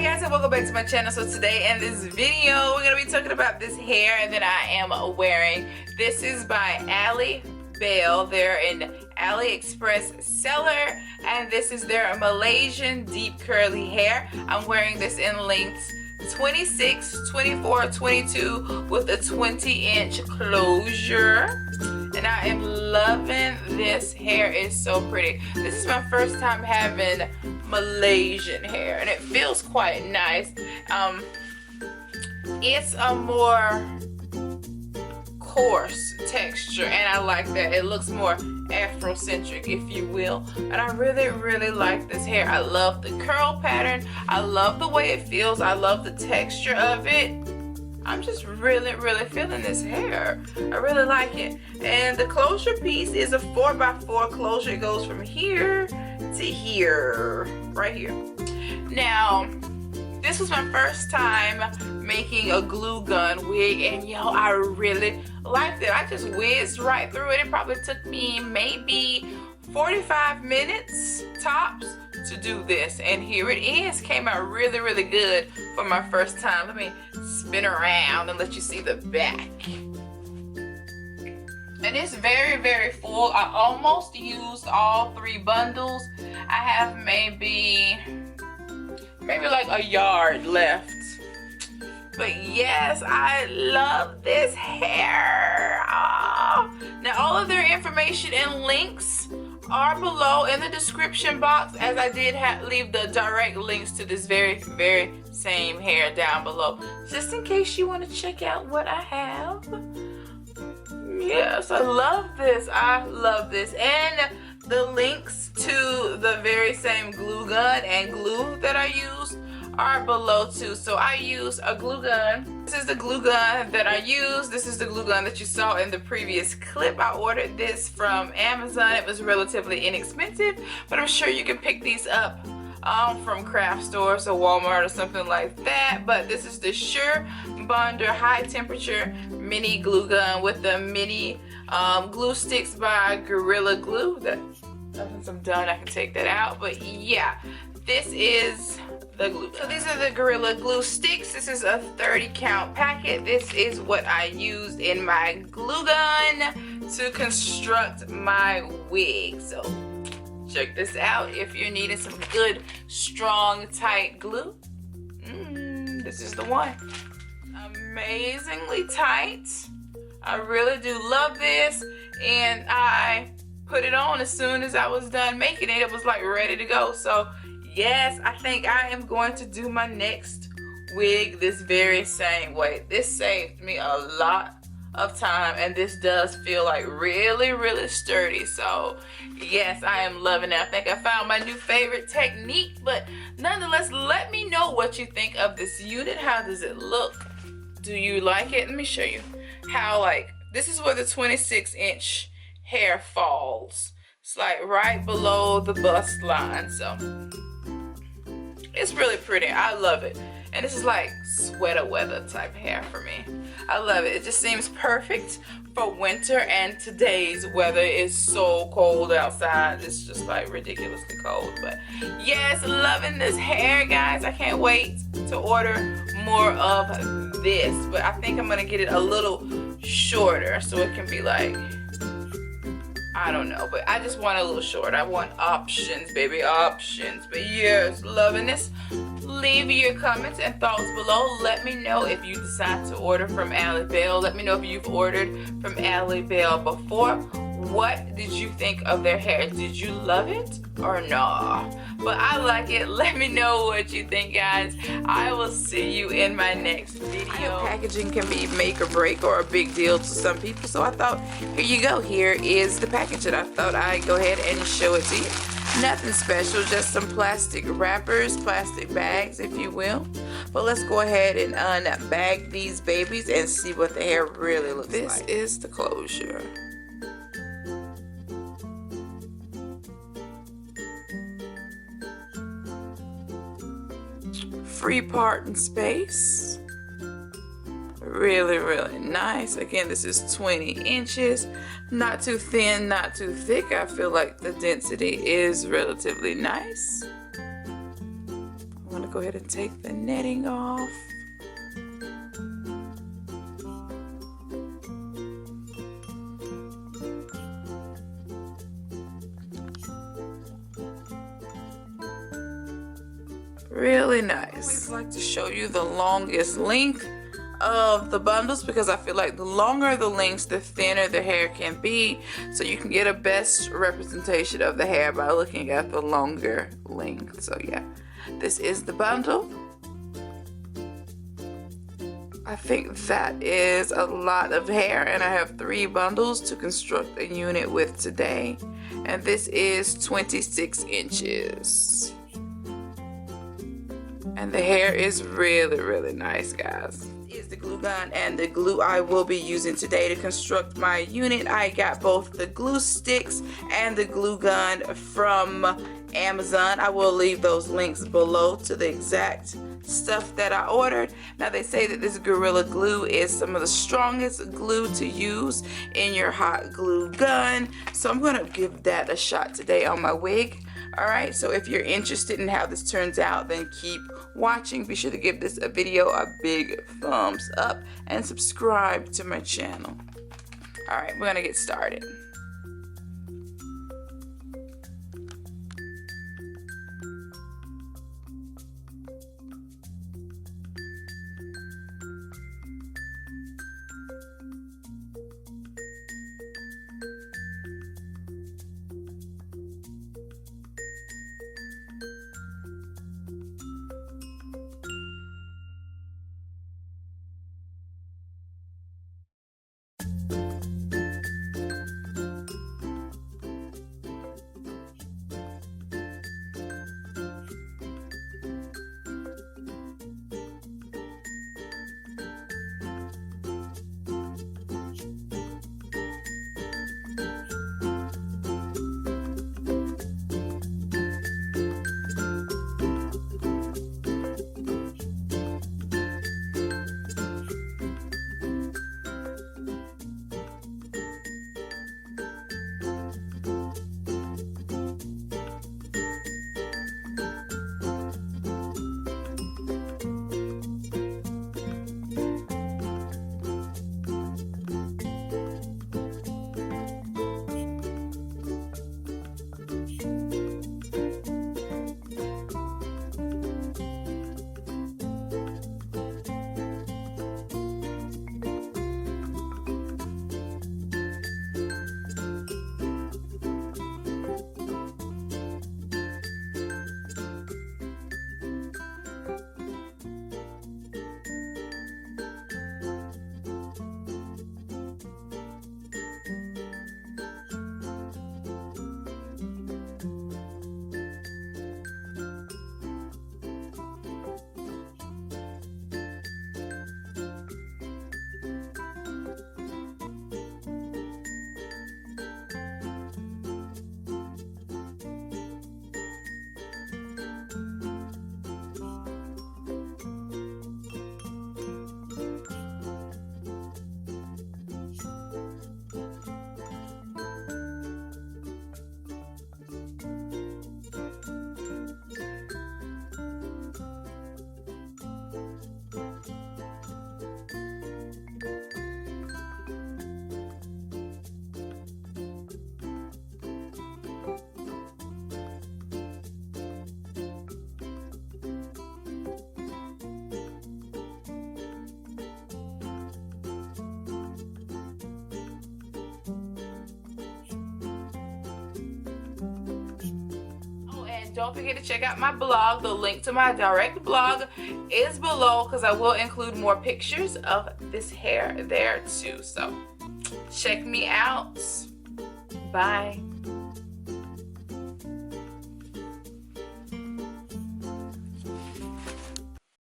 guys, and welcome back to my channel. So today in this video we're going to be talking about this hair that I am wearing. This is by Alibele. They're an AliExpress seller, and this is their Malaysian deep curly hair. I'm wearing this in lengths 26, 24, 22 with a 20-inch closure. And I am loving this hair. It's so pretty. This is my first time having Malaysian hair, and it feels quite nice. It's a more coarse texture, and I like that. It looks more Afrocentric, if you will, and I really like this hair. I love the curl pattern. I love the way it feels. I love the texture of it. I'm just really feeling this hair. I really like it. And the closure piece is a 4x4 closure. It goes from here to here, right here. Now, this was my first time making a glue gun wig, and yo, I really liked it. I just whizzed right through it. It probably took me maybe 45 minutes tops to do this, and here it is. Came out really good for my first time. Let me spin around and let you see the back. And it's very full. I almost used all 3 bundles. I have maybe like a yard left. But yes, I love this hair. Now all of their information and links are below in the description box, as I did leave the direct links to this very same hair down below, just in case you want to check out what I have. Yes, I love this. I love this. And the links to the very same glue gun and glue that I used are below too. So I use a glue gun. This is the glue gun that I use. This is the glue gun that you saw in the previous clip. I ordered this from Amazon. It was relatively inexpensive, but I'm sure you can pick these up from craft stores or Walmart or something like that. But this is the Sure Bonder high temperature mini glue gun with the mini glue sticks by Gorilla Glue. That once I'm done, I can take that out. But yeah, this is the glue. So these are the Gorilla Glue sticks. This is a 30 count packet. This is what I used in my glue gun to construct my wig. So check this out if you're needing some good, strong, tight glue. This is the one. Amazingly tight. I really do love this, and I put it on as soon as I was done making it. It was like ready to go. So yes, I think I am going to do my next wig this very same way. This saved me a lot of time, and this does feel like really sturdy. So yes, I am loving it. I think I found my new favorite technique, but nonetheless, let me know what you think of this unit. How does it look? Do you like it? Let me show you how, like, this is where the 26-inch hair falls. It's like right below the bust line. So it's really pretty. I love it. And this is like sweater weather type hair for me. I love it. It just seems perfect for winter, and today's weather is so cold outside. It's just like ridiculously cold. But yes, loving this hair, guys. I can't wait to order more of this. But I think I'm gonna get it a little shorter so it can be like, I don't know, but I just want a little short. I want options, baby, options. But yes, loving this. Leave your comments and thoughts below. Let me know if you decide to order from Alibele. Let me know if you've ordered from Alibele before. What did you think of their hair? Did you love it or no? But I like it. Let me know what you think, guys. I will see you in my next video. I know packaging can be make or break or a big deal to some people, so I thought, here you go. Here is the package, and I thought I'd go ahead and show it to you. Nothing special, just some plastic wrappers, plastic bags, if you will. But let's go ahead and unbag these babies and see what the hair really looks like. This is the closure. Free parting space. Really nice. Again, this is 20 inches. Not too thin, not too thick. I feel like the density is relatively nice. I'm gonna go go ahead and take the netting off. Really nice. I always like to show you the longest length of the bundles because I feel like the longer the lengths, the thinner the hair can be. So you can get a best representation of the hair by looking at the longer length. So yeah, this is the bundle. I think that is a lot of hair, and I have 3 bundles to construct a unit with today. And this is 26 inches. And the hair is really, really nice, guys. This is the glue gun and the glue I will be using today to construct my unit. I got both the glue sticks and the glue gun from Amazon. I will leave those links below to the exact stuff that I ordered. Now they say that this Gorilla Glue is some of the strongest glue to use in your hot glue gun. So I'm gonna give that a shot today on my wig. Alright, so if you're interested in how this turns out, then keep watching. Be sure to give this video a big thumbs up and subscribe to my channel. Alright, we're gonna get started. Don't forget to check out my blog. The link to my direct blog is below because I will include more pictures of this hair there too. So check me out. Bye.